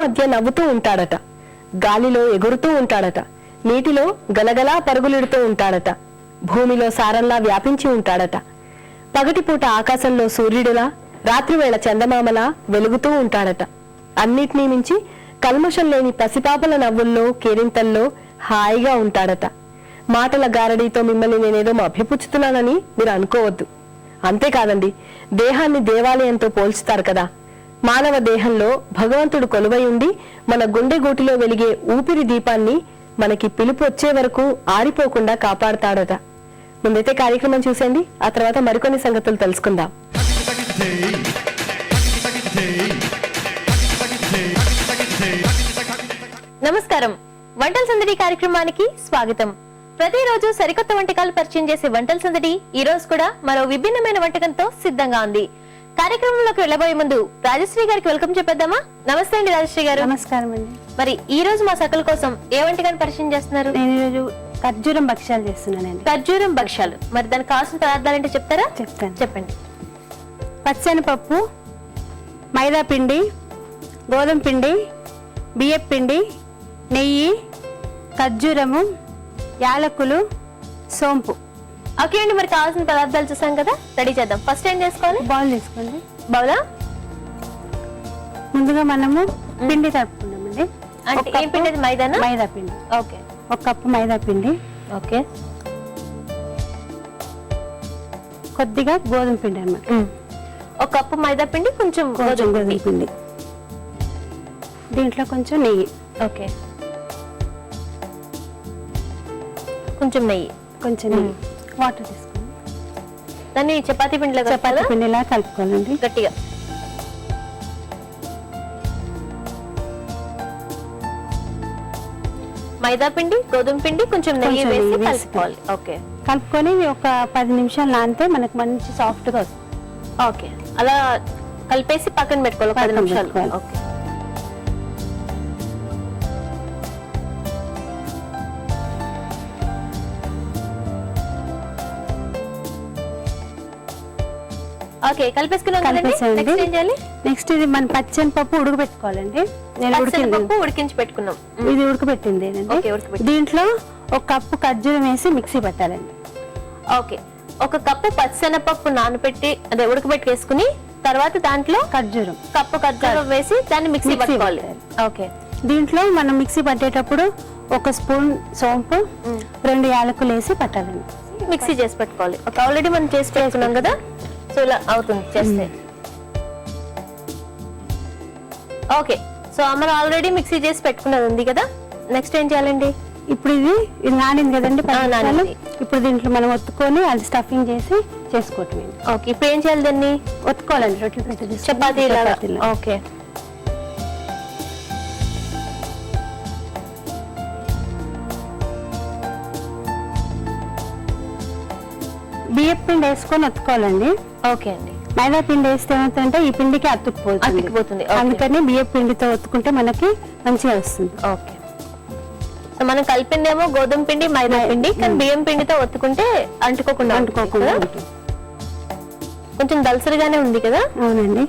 మధ్య నవ్వుతూ ఉంటాడట, గాలిలో ఎగురుతూ ఉంటాడట, నీటిలో గలగలా పరుగులిడుతూ ఉంటాడట, భూమిలో సారంలా వ్యాపించి ఉంటాడట, పగటిపూట ఆకాశంలో సూర్యుడిలా, రాత్రివేళ చందమామలా వెలుగుతూ ఉంటాడట. అన్నిటినీ మించి కల్మషం లేని పసిపాపల నవ్వుల్లో కేరింతల్లో హాయిగా ఉంటాడట. మాటల గారడీతో మిమ్మల్ని నేనేదో అభ్యపుచ్చుతున్నానని మీరు అనుకోవద్దు. అంతేకాదండి, దేహాన్ని దేవాలయంతో పోల్చుతారు కదా. మానవ దేహంలో భగవంతుడు కొలువై ఉండి మన గుండె గూటిలో వెలిగే ఊపిరి దీపాన్ని మనకి పిలుపు వచ్చే వరకు ఆరిపోకుండా కాపాడతాడట. ముందైతే కార్యక్రమం చూసేయండి, ఆ తర్వాత మరికొన్ని సంగతులు తెలుసుకుందాం. నమస్కారం, వంటల సందడి కార్యక్రమానికి స్వాగతం. ప్రతిరోజు సరికొత్త వంటకాలు పరిచయం చేసే వంటల సందడి ఈ రోజు కూడా మరో విభిన్నమైన వంటకంతో సిద్ధంగా ఉంది. కార్యక్రమంలోకి వెళ్లబోయే ముందు రాజశ్రీ గారికి వెల్కమ్ చెప్పేద్దామా? నమస్తే అండి రాజశ్రీ గారు. నమస్కారం అండి. మరి ఈ రోజు మా సకల కోసం ఏ వంటకాన్ని పరిచయం చేస్తున్నారు? నేను ఈరోజు ఖర్జూరం భక్ష్యాలు చేస్తున్నానండి. ఖర్జూరం భక్ష్యాలు. మరి దానికి కావాల్సిన పదార్థాలు ఏంటో చెప్తారా? చెప్తాను, చెప్పండి. పచ్చనిపప్పు, మైదా పిండి, గోధుమ పిండి, బియ్యం పిండి, నెయ్యి, ఖర్జూరము, యాలకులు, సోంపు. ఓకే అండి, మరి కావాల్సిన పదార్థాలు చూసాం కదా, రెడీ చేద్దాం. ఫస్ట్ ఏం చేసుకోవాలి? బౌల్ తీసుకోండి. బౌలా? ముందుగా మనము పిండి తడుపుకుందామండి. అంటే ఏం పిండి? మైదానా? మైదా పిండి. ఓకే, 1 కప్పు మైదా పిండి. ఓకే. కొద్దిగా గోధుమ పిండి అన్నమాట. 1 కప్పు మైదా పిండి, కొంచెం గోధుమ పిండి. దీంట్లో కొంచెం నెయ్యి. ఓకే, కొంచెం నెయ్యి. కొంచెం నెయ్యి. వాటర్ తీసుకోండి. దాన్ని చపాతీ పిండిలో చపాతీ పిండిలా కలుపుకోవాలండి గట్టిగా. మైదా పిండి, గోధుమ పిండి, కొంచెం నెయ్యి వేసి కలుపుకోవాలి. ఓకే, కలుపుకొని ఒక 10 నిమిషాలు నానితే మనకు మంచి సాఫ్ట్ గా వస్తుంది. ఓకే, అలా కలిపేసి పక్కన పెట్టుకోవాలి 10 నిమిషాలు. ఓకే. ఓకే, కలిపేసుకున్నాం కదండి. నెక్స్ట్ ఏం చేయాలి? నెక్స్ట్ ఇది మన పచ్చనిపప్పు ఉడకబెట్టుకోవాలండి. నేను ఉడికించి పెట్టుకున్నాం. ఇది ఉడకబెట్టింది. దీంట్లో 1 కప్పు ఖర్జూరం వేసి మిక్సీ పెట్టాలండి. ఓకే, 1 కప్పు పచ్చనపప్పు నానబెట్టి అదే ఉడకబెట్టి వేసుకుని తర్వాత దాంట్లో కప్పు ఖర్జూరం వేసి దాన్ని మిక్సీ పట్టుకోవాలి. ఓకే. దీంట్లో మనం మిక్సీ పట్టేటప్పుడు 1 స్పూన్ సోంపు, 2 యాలకులు వేసి పట్టాలండి. మిక్సీ చేసి పెట్టుకోవాలి. ఓకే, ఆల్రెడీ మనం చేసి పెట్టుకున్నాం కదా, సో ఇలా అవుతుంది చేస్తే. ఓకే, సో మనం ఆల్రెడీ మిక్సీ చేసి పెట్టుకున్నది ఉంది కదా. నెక్స్ట్ ఏం చేయాలండి? ఇప్పుడు ఇది నానింది కదండి. ఇప్పుడు దీంట్లో మనం ఒత్తుకొని అది స్టఫింగ్ చేసి చేసుకోవటం. ఓకే, ఇప్పుడు ఏం చేయాలి? దాన్ని ఒత్తుకోవాలండి రొట్టెలు చపాతీ. ఓకే, బియ్యం పిండి వేసుకొని ఒత్తుకోవాలండి. ఓకే అండి. మైదా పిండి వేస్తే ఏమవుతుందంటే ఈ పిండికి అతుక్కుపోతుంది. అందుకని బియ్యం పిండితో ఒత్తుకుంటే మనకి మంచిగా వస్తుంది. ఓకే, మనం కలిపిందేమో గోధుమ పిండి, మైదా పిండి, కానీ బియ్యం పిండితో ఒత్తుకుంటే అంటుకోకుండా కొంచెం దలసరిగానే ఉంది కదా. అవునండి,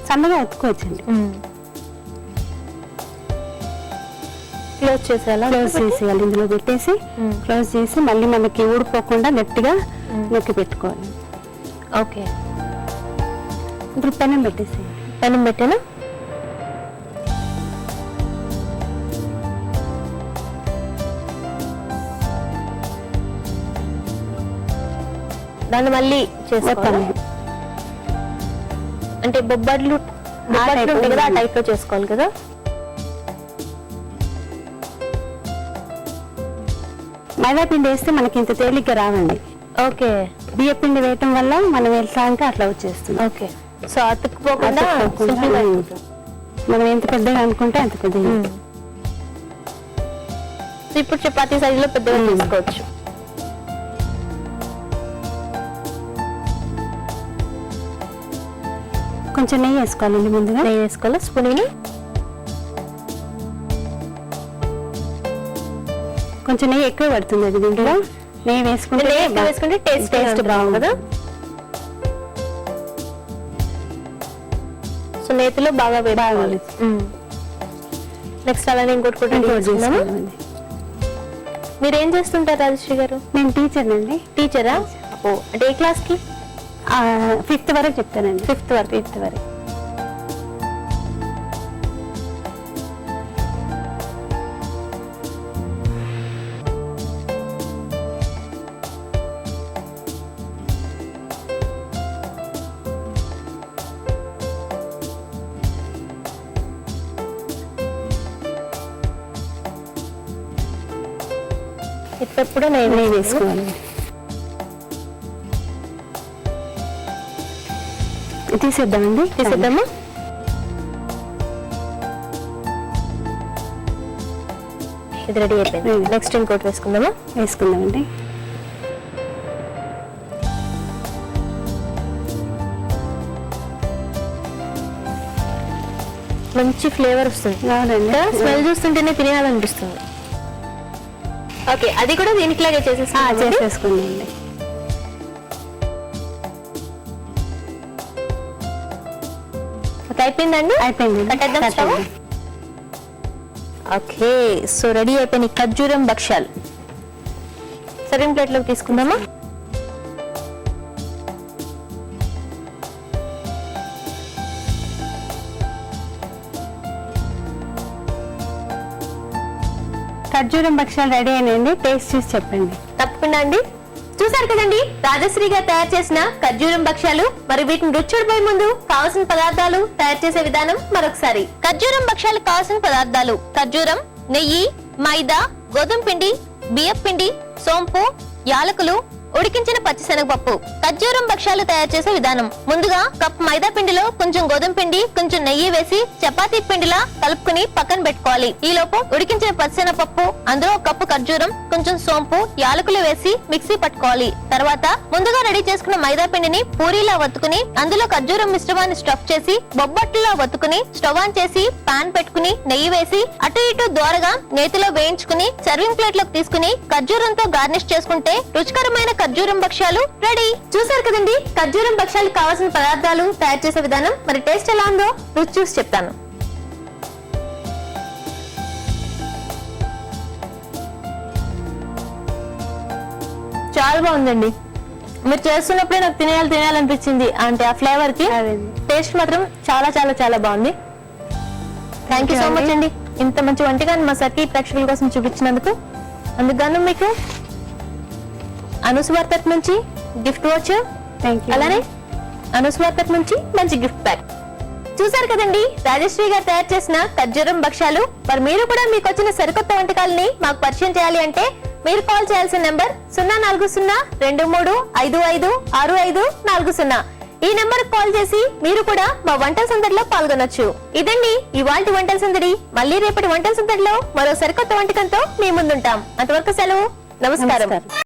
సన్నగా ఒత్తుకోవచ్చండి. క్లోజ్ చేసేయాలి. ఇందులో పెట్టేసి క్లోజ్ చేసి మళ్ళీ మనకి ఊడిపోకుండా గట్టిగా నొక్కి పెట్టుకోవాలి. ఓకే, ఇప్పుడు పెనం పెట్టేసేయాలి. పెనం పెట్టాను. దాన్ని మళ్ళీ చేసుకోవాలి. అంటే బొబ్బట్లు ఉంటాయి కదా, ఆ టైప్ లో చేసుకోవాలి కదా. మైదా పిండి వేస్తే మనకి ఇంత తేలిగ్గా రావండి. ఓకే, బియ్య పిండి వేయటం వల్ల మనం వెళ్తాంటే అట్లా వచ్చేస్తుంది. ఓకే, సో అతుక్కుపోకుండా మనం ఎంత పెద్దగా అనుకుంటే అంత పెద్దగా. ఇప్పుడు చపాతీ సైజులో పెద్దగా తీసుకోవచ్చు. కొంచెం నెయ్యి వేసుకోవాలండి. ముందుగా నెయ్యి వేసుకోవాలి. స్పూన్ కొంచెం నెయ్యి ఎక్కువ పడుతుంది. అది దీంట్లో నెయ్యి వేసుకుంటే టేస్ట్ బాగుంది కదా. సో నేతిలో బాగా వేయాలి. నెక్స్ట్ అలానే ఇంకోటి కూడా ready ఇంకోటి చేసుకుందామా? చేసుకుందామండి. మీరు ఏం చేస్తుంటారు రాజశ్రీ గారు? నేను టీచర్ అండి. టీచరా? ఓ, అంటే ఏ క్లాస్ కి? 5th వరకు చెప్తానండి. 5th వరకు. 5th వరకు. ఇప్పుడు నెయ్యి నేను వేసుకోవాలి. తీసేద్దామండి. తీసేద్దామా? ఇది రెడీ అయిపోయింది. నెక్స్ట్ ఇంకోటి వేసుకుందామా? వేసుకుందామండి. మంచి ఫ్లేవర్ వస్తుంది. అవునండి. స్మెల్ చూస్తుంటేనే తినేయాలనిపిస్తుంది. ఓకే, అది కూడా దీనికిలాగే చేసేసుకుందాం. చేసేసుకుందామండి. అయిపోయిందండి. అయిపోయింది. కట్టేద్దాం స్టవ్. ఓకే, సో రెడీ అయిపోయిన ఖర్జూరం భక్ష్యాలు సర్వింగ్ ప్లేట్ లోకి తీసుకుందామా? ఖర్జూరం భక్ష్యాలు రెడీ అయినాయండి. టేస్ట్ చూసి చెప్పండి. తప్పకుండా అండి. చూసారు కదండి రాజశ్రీ గారు తయారు చేసిన ఖర్జూరం భక్ష్యాలు. మరి వీటిని రుచి చూడబోయే ముందు కావాల్సిన పదార్థాలు, తయారు చేసే విధానం మరొకసారి. ఖర్జూరం భక్ష్యాలకు కావాల్సిన పదార్థాలు: ఖర్జూరం, నెయ్యి, మైదా, గోధుమ పిండి, బియ్యం పిండి, సోంపు, యాలకులు, ఉడికించిన పచ్చిశనగపప్పు. ఖర్జూరం భక్ష్యాలు తయారు చేసే విధానం: ముందుగా కప్ మైదా పిండిలో కొంచెం గోధుమ పిండి, కొంచెం నెయ్యి వేసి చపాతీ పిండిలా కలుపుకుని పక్కన పెట్టుకోవాలి. ఈ లోపు ఉడికించిన పచ్చిశనగపప్పు, అందులో ఒక కప్పు ఖర్జూరం, కొంచెం సోంపు, యాలకులు వేసి మిక్సీ పట్టుకోవాలి. తర్వాత ముందుగా రెడీ చేసుకున్న మైదా పిండిని పూరీలా వత్తుకుని అందులో ఖర్జూరం మిశ్రమాన్ని స్టఫ్ చేసి బొబ్బట్లులా వత్తుకుని స్టవ్ ఆన్ చేసి పాన్ పెట్టుకుని నెయ్యి వేసి అటు ఇటు దోరగా నేతిలో వేయించుకుని సర్వింగ్ ప్లేట్ లోకి తీసుకుని ఖర్జూరంతో గార్నిష్ చేసుకుంటే రుచికరమైన ఖర్జూరం భక్ష్యాలు రెడీ. చూసారు కదండి ఖర్జూరం భక్ష్యాలు కావాల్సిన పదార్థాలు, తయారు చేసే విధానం. మరి టేస్ట్ ఎలా ఉందో రుచి చూసి చెప్తాను. చాలా బాగుందండి. మీరు చేస్తున్నప్పుడే నాకు తినేయాలనిపించింది. అంటే ఆ ఫ్లేవర్ కి టేస్ట్ మాత్రం చాలా చాలా చాలా బాగుంది. థ్యాంక్ యూ సో మచ్ అండి, ఇంత మంచి వంటకాన్ని మా సర్కిల్ ప్రేక్షకుల కోసం చూపించినందుకు. అందుకు మీకు అనుస్వార్తట్ నుంచి గిఫ్ట్ వచ్చి, అలానే అనుస్వార్తట్ నుంచి మంచి గిఫ్ట్ ప్యాక్. చూసారు కదండి రాజశ్రీ గారు తయారు చేసిన ఖర్జూరం భక్ష్యాలు. మరి మీరు కూడా మీకు వచ్చిన సరికొత్త వంటకాలని మాకు పరిచయం చేయాలి అంటే మీరు కాల్ చేయాల్సిన నెంబర్ 04023556540. ఈ నెంబర్ కాల్ చేసి మీరు కూడా మా వంటల సందడిలో పాల్గొనొచ్చు. ఇదండి ఇవాల్టి వంటల సందడి. మళ్ళీ రేపటి వంటల సందడిలో మరో సరికొత్త వంటకంతో మీ ముందుంటాం. అంతవరకు సెలవు. నమస్కారం.